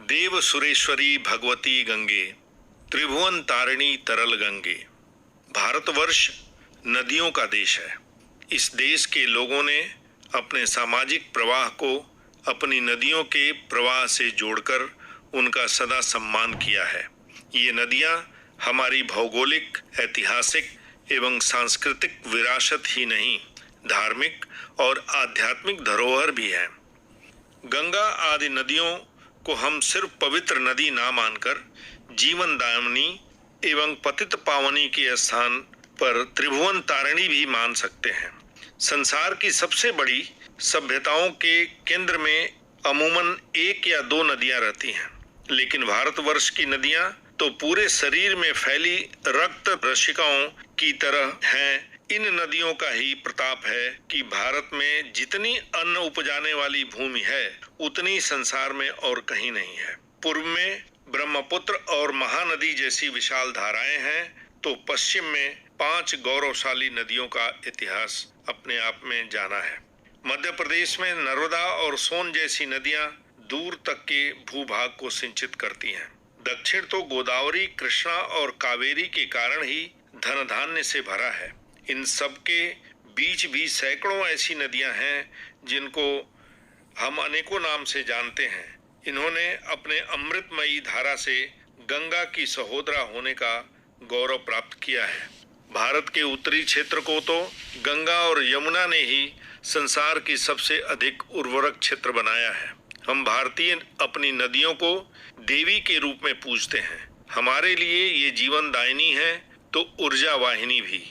देव सुरेश्वरी भगवती गंगे, त्रिभुवन तारिणी तरल गंगे। भारतवर्ष नदियों का देश है। इस देश के लोगों ने अपने सामाजिक प्रवाह को अपनी नदियों के प्रवाह से जोड़कर उनका सदा सम्मान किया है। ये नदियां हमारी भौगोलिक, ऐतिहासिक एवं सांस्कृतिक विरासत ही नहीं, धार्मिक और आध्यात्मिक धरोहर भी है। गंगा आदि नदियों को हम सिर्फ पवित्र नदी ना मानकर जीवनदायिनी एवं पतित पावनी के स्थान पर त्रिभुवन तारिणी भी मान सकते हैं। संसार की सबसे बड़ी सभ्यताओं के केंद्र में अमूमन एक या दो नदियां रहती हैं, लेकिन भारतवर्ष की नदियां तो पूरे शरीर में फैली रक्त रशिकाओं की तरह हैं। इन नदियों का ही प्रताप है कि भारत में जितनी अन्न उपजाने वाली भूमि है उतनी संसार में और कहीं नहीं है। पूर्व में ब्रह्मपुत्र और महानदी जैसी विशाल धाराएं हैं, तो पश्चिम में 5 गौरवशाली नदियों का इतिहास अपने आप में जाना है। मध्य प्रदेश में नर्मदा और सोन जैसी नदियां दूर तक के भूभाग को सिंचित करती हैं। दक्षिण तो गोदावरी, कृष्णा और कावेरी के कारण ही धन धान्य से भरा है। इन सब के बीच भी सैकड़ों ऐसी नदियां हैं जिनको हम अनेकों नाम से जानते हैं। इन्होंने अपने अमृतमयी धारा से गंगा की सहोदरा होने का गौरव प्राप्त किया है। भारत के उत्तरी क्षेत्र को तो गंगा और यमुना ने ही संसार की सबसे अधिक उर्वरक क्षेत्र बनाया है। हम भारतीय अपनी नदियों को देवी के रूप में पूजते हैं। हमारे लिए ये जीवन दायिनी है तो ऊर्जा वाहिनी भी,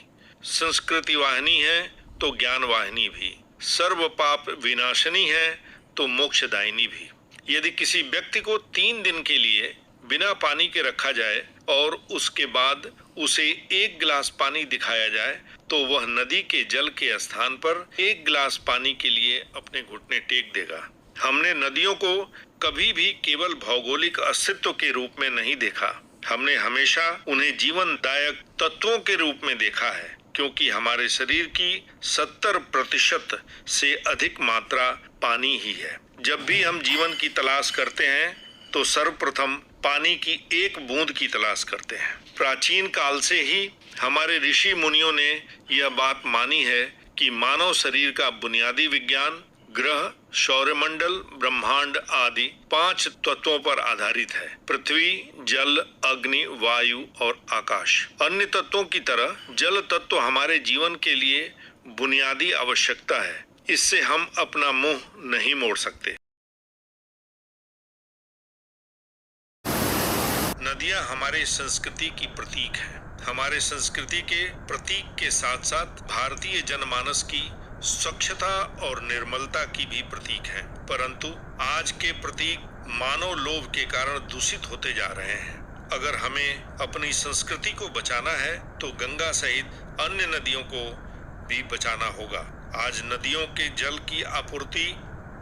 संस्कृति वाहिनी है तो ज्ञान वाहिनी भी, सर्व पाप विनाशनी है तो मोक्षदायिनी भी। यदि किसी व्यक्ति को 3 दिन के लिए बिना पानी के रखा जाए और उसके बाद उसे 1 गिलास पानी दिखाया जाए तो वह नदी के जल के स्थान पर 1 गिलास पानी के लिए अपने घुटने टेक देगा। हमने नदियों को कभी भी केवल भौगोलिक अस्तित्व के रूप में नहीं देखा। हमने हमेशा उन्हें जीवनदायक तत्वों के रूप में देखा है, क्योंकि हमारे शरीर की 70% से अधिक मात्रा पानी ही है। जब भी हम जीवन की तलाश करते हैं तो सर्वप्रथम पानी की एक बूंद की तलाश करते हैं। प्राचीन काल से ही हमारे ऋषि मुनियों ने यह बात मानी है कि मानव शरीर का बुनियादी विज्ञान ग्रह, सौरमंडल, ब्रह्मांड आदि 5 तत्वों पर आधारित है। पृथ्वी, जल, अग्नि, वायु और आकाश। अन्य तत्वों की तरह जल तत्व हमारे जीवन के लिए बुनियादी आवश्यकता है। इससे हम अपना मुंह नहीं मोड़ सकते। नदियां हमारे संस्कृति की प्रतीक है। हमारे संस्कृति के प्रतीक के साथ साथ भारतीय जनमानस की स्वच्छता और निर्मलता की भी प्रतीक है। परंतु आज के प्रतीक मानव लोभ के कारण दूषित होते जा रहे हैं। अगर हमें अपनी संस्कृति को बचाना है तो गंगा सहित अन्य नदियों को भी बचाना होगा। आज नदियों के जल की आपूर्ति,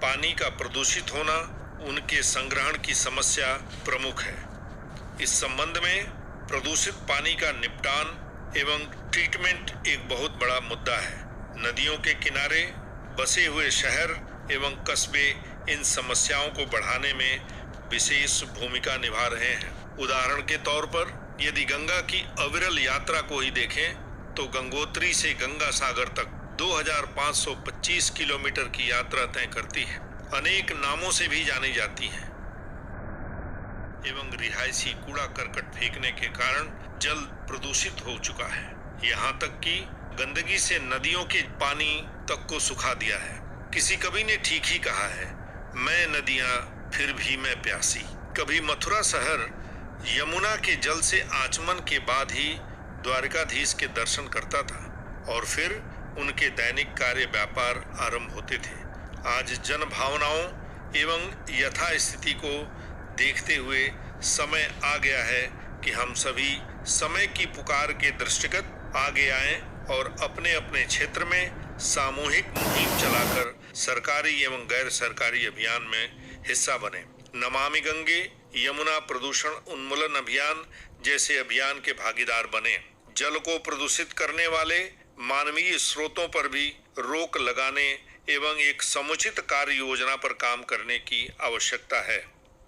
पानी का प्रदूषित होना, उनके संग्रहण की समस्या प्रमुख है। इस संबंध में प्रदूषित पानी का निपटान एवं ट्रीटमेंट एक बहुत बड़ा मुद्दा है। नदियों के किनारे बसे हुए शहर एवं कस्बे इन समस्याओं को बढ़ाने में विशेष भूमिका निभा रहे हैं। उदाहरण के तौर पर यदि गंगा की अविरल यात्रा को ही देखें तो गंगोत्री से गंगा सागर तक 2525 किलोमीटर की यात्रा तय करती है। अनेक नामों से भी जानी जाती है एवं रिहायशी कूड़ा करकट फेंकने के कारण जल प्रदूषित हो चुका है। यहाँ तक कि गंदगी से नदियों के पानी तक को सुखा दिया है। किसी कवि ने ठीक ही कहा है, मैं नदियां फिर भी मैं प्यासी। कभी मथुरा शहर यमुना के जल से आचमन के बाद ही द्वारकाधीश के दर्शन करता था और फिर उनके दैनिक कार्य व्यापार आरंभ होते थे। आज जन भावनाओं एवं यथास्थिति को देखते हुए समय आ गया है कि हम सभी समय की पुकार के दृष्टिगत आगे आएं और अपने अपने क्षेत्र में सामूहिक मुहिम चलाकर सरकारी एवं गैर सरकारी अभियान में हिस्सा बने। नमामि गंगे, यमुना प्रदूषण उन्मूलन अभियान जैसे अभियान के भागीदार बने। जल को प्रदूषित करने वाले मानवीय स्रोतों पर भी रोक लगाने एवं एक समुचित कार्य योजना पर काम करने की आवश्यकता है।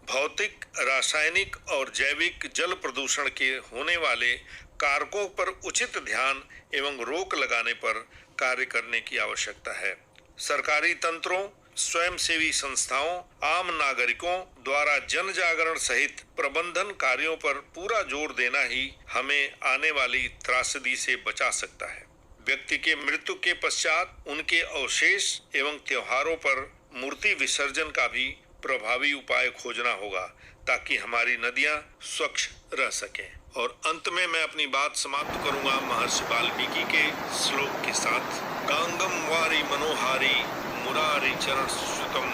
भौतिक, रासायनिक और जैविक जल प्रदूषण के होने वाले कारकों पर उचित ध्यान एवं रोक लगाने पर कार्य करने की आवश्यकता है। सरकारी तंत्रों, स्वयंसेवी संस्थाओं, आम नागरिकों द्वारा जन जागरण सहित प्रबंधन कार्यों पर पूरा जोर देना ही हमें आने वाली त्रासदी से बचा सकता है। व्यक्ति के मृत्यु के पश्चात उनके अवशेष एवं त्योहारों पर मूर्ति विसर्जन का भी प्रभावी उपाय खोजना होगा ताकि हमारी नदियां स्वच्छ रह सकें। और अंत में मैं अपनी बात समाप्त करूंगा महर्षि वाल्मीकि के श्लोक के साथ। गांगम वारी मनोहारी मुरारी चरण श्रुतम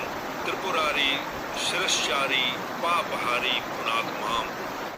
त्रिपुरारी शिरश्चारी पापहारी पुनाक माम।